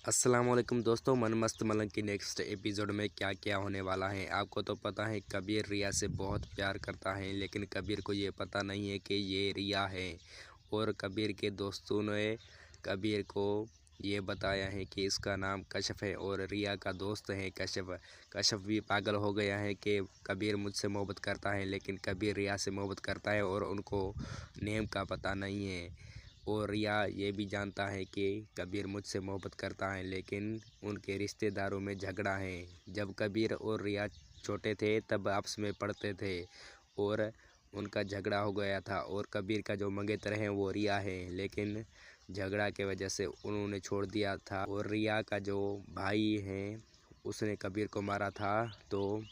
अस्सलाम वालेकुम दोस्तों, मन मस्त मलंग की नेक्स्ट एपिसोड में क्या क्या होने वाला है। आपको तो पता है कबीर रिया से बहुत प्यार करता है, लेकिन कबीर को ये पता नहीं है कि ये रिया है। और कबीर के दोस्तों ने कबीर को ये बताया है कि इसका नाम कशफ है और रिया का दोस्त है कशफ। कशफ भी पागल हो गया है कि कबीर मुझसे मोहब्बत करता है, लेकिन कबीर रिया से मोहब्बत करता है और उनको नेम का पता नहीं है। और रिया ये भी जानता है कि कबीर मुझसे मोहब्बत करता है, लेकिन उनके रिश्तेदारों में झगड़ा है। जब कबीर और रिया छोटे थे तब आपस में पढ़ते थे और उनका झगड़ा हो गया था। और कबीर का जो मंगेतर है वो रिया है, लेकिन झगड़ा के वजह से उन्होंने छोड़ दिया था। और रिया का जो भाई है उसने कबीर को मारा था, तो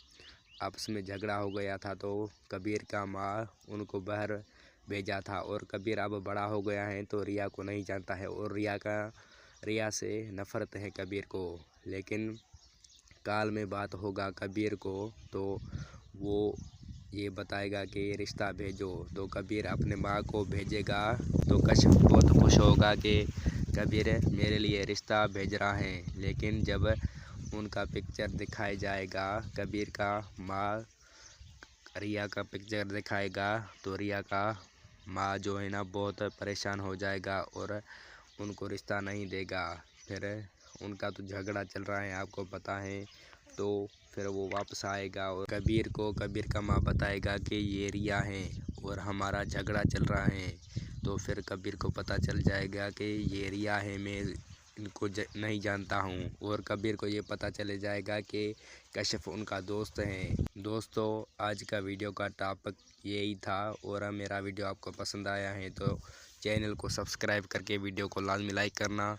आपस में झगड़ा हो गया था। तो कबीर का माँ उनको बाहर भेजा था और कबीर अब बड़ा हो गया है तो रिया को नहीं जानता है और रिया से नफ़रत है कबीर को। लेकिन काल में बात होगा कबीर को तो वो ये बताएगा कि रिश्ता भेजो, तो कबीर अपने माँ को भेजेगा। तो कश्यप बहुत खुश होगा कि कबीर मेरे लिए रिश्ता भेज रहा है। लेकिन जब उनका पिक्चर दिखाया जाएगा, कबीर का माँ रिया का पिक्चर दिखाएगा, तो रिया का माँ जो है ना बहुत परेशान हो जाएगा और उनको रिश्ता नहीं देगा। फिर उनका तो झगड़ा चल रहा है, आपको पता है। तो फिर वो वापस आएगा और कबीर का माँ बताएगा कि ये रिया है और हमारा झगड़ा चल रहा है। तो फिर कबीर को पता चल जाएगा कि ये रिया है, मैं इनको नहीं जानता हूँ। और कबीर को ये पता चले जाएगा कि कश्यप उनका दोस्त है। दोस्तों, आज का वीडियो का टॉपिक यही था। और मेरा वीडियो आपको पसंद आया है तो चैनल को सब्सक्राइब करके वीडियो को लाजमी लाइक करना।